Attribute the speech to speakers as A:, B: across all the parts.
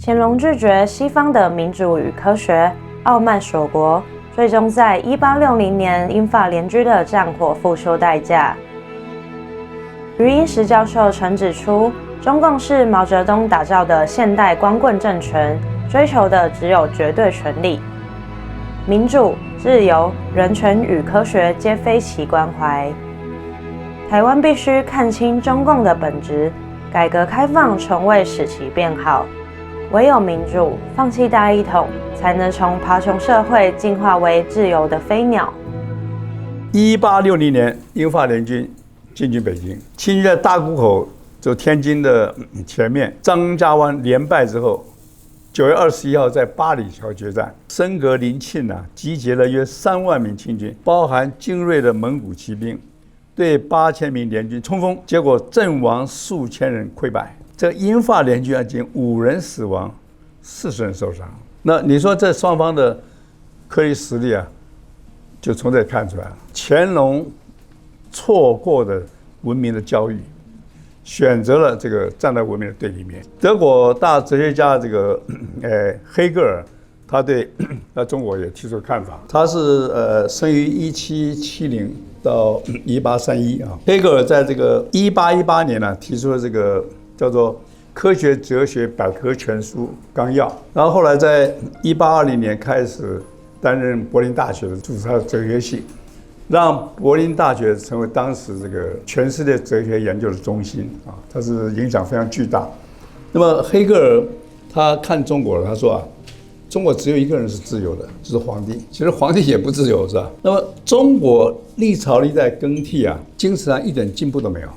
A: 乾隆拒絕西方的民主與科學，傲慢鎖國，最終在1860年英法聯軍的戰火付出代價。余英時教授曾指出，中共是毛澤東打造的現代光棍政權，追求的只有絕對權力，民主、自由、人權與科學皆非其關懷。台灣必須看清中共的本質，改革開放從未使其變好。唯有民主，放棄大一統，才能從爬蟲社會進化為自由的飛鳥。
B: 1860年，英法聯軍進軍北京，清軍在大沽口，就天津的前面，張家灣連敗之後，9月21號在八里橋決戰，升格臨沁集結了約3萬名清軍，包含精銳的蒙古騎兵，對8000名聯軍衝鋒，結果陣亡數千人，潰敗。這英法聯軍僅5人死亡，40人受傷。那你說這雙方的科技實力就從這看出來了。乾隆錯過的文明的教育，選擇了這個站在文明的對立面。德國大哲學家黑格爾，他對中國也提出看法。他是生於1770到1831啊。黑格爾在這個1818年提出了這個叫做《科學哲學百科全書綱要》，然後後來在1820年開始擔任柏林大學的主查哲學系，讓柏林大學成為當時這個全世界哲學研究的中心啊，它是影響非常巨大。那麼黑格爾他看中國了，他說中國只有一個人是自由的，就是皇帝。其實皇帝也不自由，是吧？那麼中國歷朝歷代更替精神上一點進步都沒有，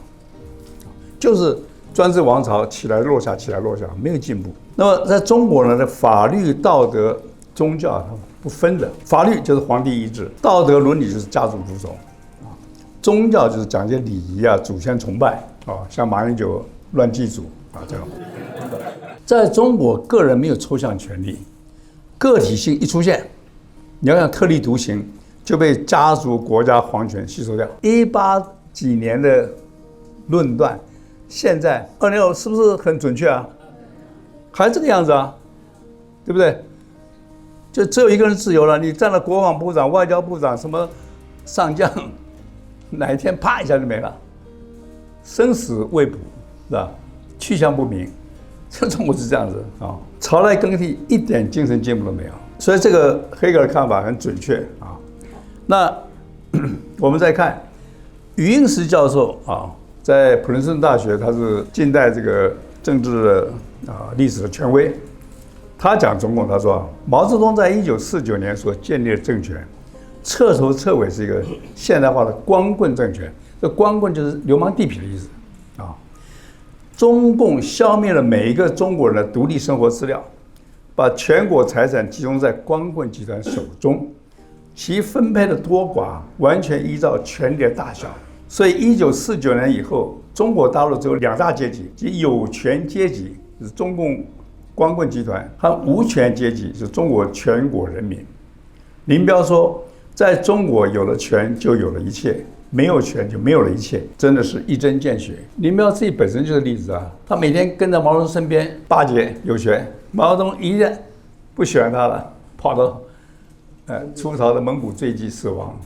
B: 就是專制王朝起來落下，起來落下，沒有進步。那麼在中國呢，法律、道德、宗教它不分的，法律就是皇帝一制，道德倫理就是家族服从，宗教就是講究禮儀祖先崇拜像馬英九亂祭祖這種。在中國，個人沒有抽象權利，個體性一出現，你要想特立獨行，就被家族、國家、皇權吸收掉。18幾年的論斷。現在2025是不是很準確還這個樣子對不對？就只有一個人自由了，你占了國防部長、外交部長，什麼上將，哪一天啪一下就沒了，生死未卜，是吧？去向不明，這中國是這樣子朝代更替一點精神進步都沒有，所以這個黑格爾看法很準確那我們再看余英時教授在普林斯頓大學，他是近代這個政治的歷史的權威。他講中共，他說毛澤東在1949年所建立的政權，徹頭徹尾是一個現代化的光棍政權。這光棍就是流氓地痞的意思中共消滅了每一個中國人的獨立生活資料，把全國財產集中在光棍集團手中，其分配的多寡完全依照權力的大小。所以1949年以後，中國大陸只有2大階級，即有權階級是中共光棍集團，和無權階級是中國全國人民。林彪說，在中國有了權就有了一切，沒有權就沒有了一切，真的是一針見血。林彪自己本身就是例子他每天跟在毛澤東身邊巴結有權，毛澤東一旦不喜歡他了，跑到出逃的蒙古墜機死亡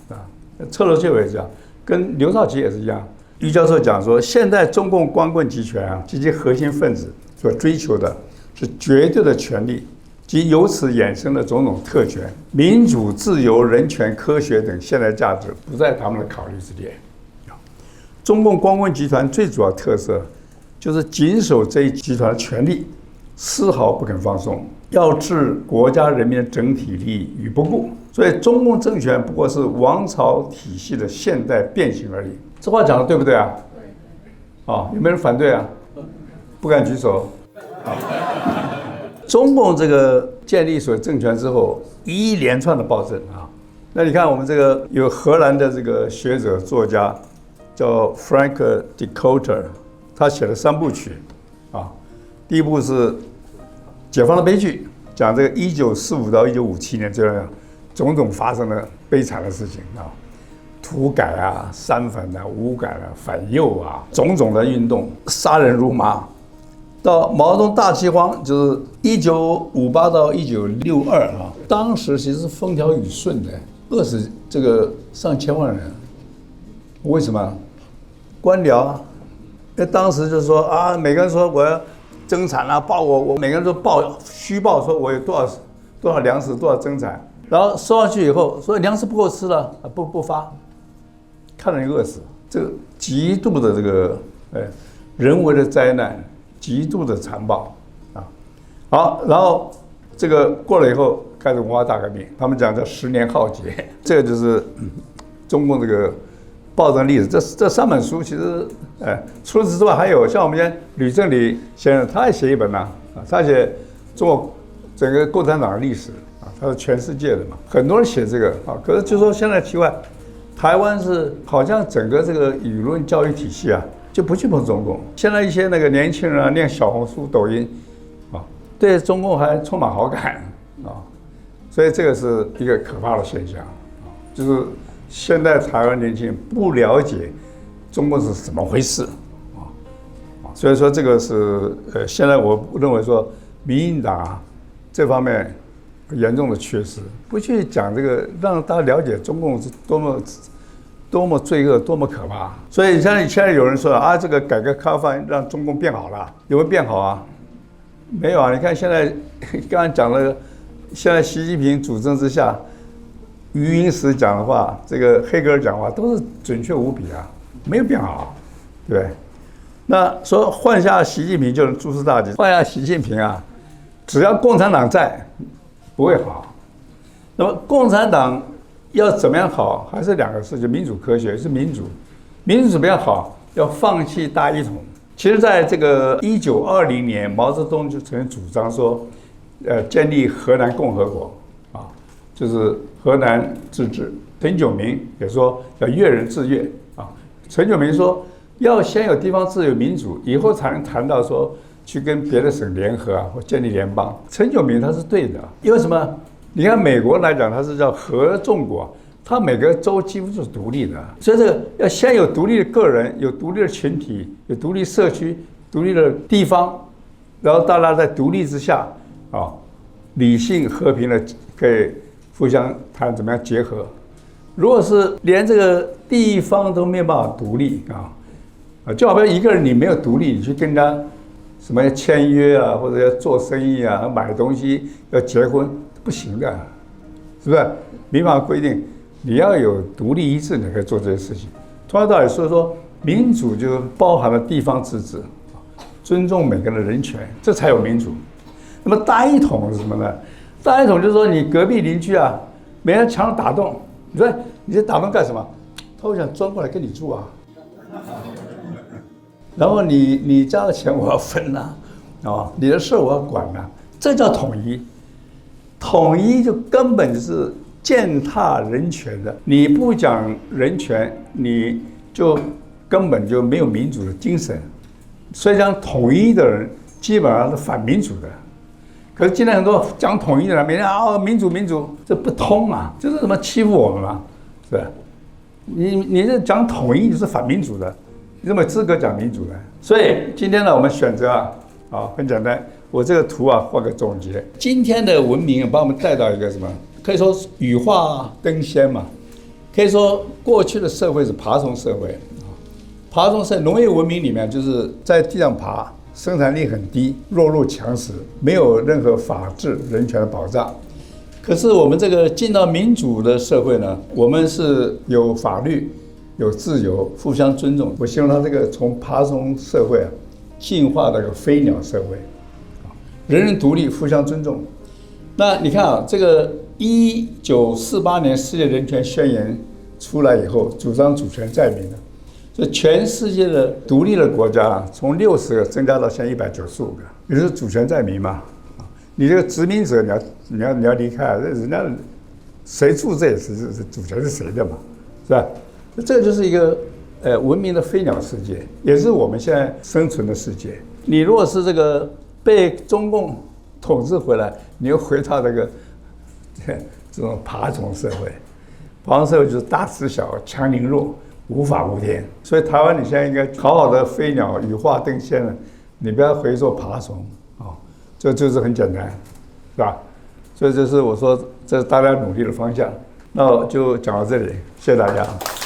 B: 徹頭徹尾這樣。跟劉少奇也是一樣，余教授講說，現在中共光棍集權及其核心分子所追求的是絕對的權力及由此衍生的種種特權，民主、自由、人權、科學等現代價值不在他們的考慮之列。中共光棍集團最主要特色就是謹守這一集團的權力，絲毫不肯放鬆，要置國家人民的整體利益於不顧。所以中共政權不過是王朝體系的現代變形而已。這話講的對不對有沒有人反對不敢舉手。中共這個建立所政權之後，一連串的暴政那你看我們這個有荷蘭的這個學者作家叫 Frank de Cotter， 他寫了3部曲第一部是解放的悲劇，講這個1945到1957年這樣種種發生的悲慘的事情土改三反巫改反右種種的運動，殺人如麻。到毛澤東大饑荒，就是1958到1962啊，當時其實是風調雨順的，餓死這個上千萬人。為什麼？官僚啊，因為當時就是說啊，每個人說我要增產啊，報我每個人都虛報說我有多少糧食，多少增產，然後收上去以後說糧食不夠吃了，不發，看着你餓死，這個極度的這個人為的災難。極度的殘暴啊！好，然後這個過了以後，開始文化大革命，他們講叫10年浩劫，這個就是中共這個暴政歷史。這3本書其實，除了此之外，還有像我們現在呂正理先生，他也寫一本啊，他寫中國整個共產黨的歷史啊，他是全世界的嘛，很多人寫這個啊。可是就說現在奇怪，台灣是好像整個這個輿論教育體系啊。就不去碰中共。現在一些那個年輕人啊，練小紅書、抖音，啊，對中共還充滿好感啊，所以這個是一個可怕的現象啊，就是現在台灣年輕人不了解中共是怎麼回事啊，所以說這個是現在我認為說民進黨啊這方面嚴重的缺失，不去講這個，讓大家了解中共是多麼罪惡，多麼可怕！所以現在有人說啊，這個改革開放讓中共變好了，有沒有變好啊？沒有啊！你看現在剛才講了，現在習近平主政之下，余英時講的話，這個黑格爾講的話都是準確無比啊，沒有變好，對不對？那說換下習近平就是諸事大吉，換下習近平啊，只要共產黨在，不會好。那麼共產黨要怎麼樣好，還是2個事情：民主科學是民主，民主怎麼樣好，要放棄大一統。其實，在這個1920年，毛澤東就曾經主張說，建立河南共和國，啊，就是河南自治。陳炯明也說要粵人治粵，啊，陳炯明說要先有地方自由民主，以後才能談到說去跟別的省聯合啊，或建立聯邦。陳炯明他是對的，因為什麼？你看美國來講，它是叫合眾國，它每個州幾乎就是獨立的，所以這個要先有獨立的個人，有獨立的群體，有獨立社區、獨立的地方，然後大家在獨立之下啊，理性和平的可以互相談怎麼樣結合。如果是連這個地方都沒有辦法獨立啊，就好比一個人你沒有獨立，你去跟他什麼要簽約啊，或者要做生意啊，買東西要結婚。不行的，是不是？民法規定你要有獨立意志，你可以做這些事情。同樣道理說，民主就包含了地方自治，尊重每個人的人權，這才有民主。那麼大一統是什麼呢？大一統就是說，你隔壁鄰居啊，每人牆打洞，你說你這打洞幹什麼？他會想鑽過來跟你住啊。然後你家的錢我要分啊，你的事我要管啊，這叫統一。統一就根本就是踐踏人權的，你不講人權，你就根本就沒有民主的精神。所以講統一的人基本上是反民主的。可是今天很多講統一的人，每天啊民主，這不通啊，這是什麼欺負我們嘛？是吧？你這講統一你是反民主的，你怎麼有資格講民主呢？所以今天呢，我們選擇很簡單。我這個圖畫個總結，今天的文明把我們帶到一個什麼？可以說羽化登仙嘛。可以說過去的社會是爬蟲社會，爬蟲社會農業文明裡面就是在地上爬，生產力很低，弱肉強食，沒有任何法治人權的保障。可是我們這個進到民主的社會呢，我們是有法律、有自由，互相尊重。我希望它這個從爬蟲社會進化到一個飛鳥社會。人人獨立，互相尊重。那你看啊，這個1948年世界人權宣言出來以後，主張主權在民的，所以全世界的獨立的國家從60個增加到現在195個，也就是主權在民嘛。你這個殖民者，你要離開，人家誰住這也是主權是誰的嘛，是吧？這個就是一個文明的飛鳥世界，也是我們現在生存的世界。你如果是這個被中共統治回來，你又回到這種爬蟲社會，爬蟲社會就是大吃小，強凌弱，無法無天。所以台灣你現在應該好好的飛鳥羽化登仙了，你不要回做爬蟲啊，這就是很簡單，是吧？所以這是我說這是大家努力的方向。那我就講到這裡，謝謝大家。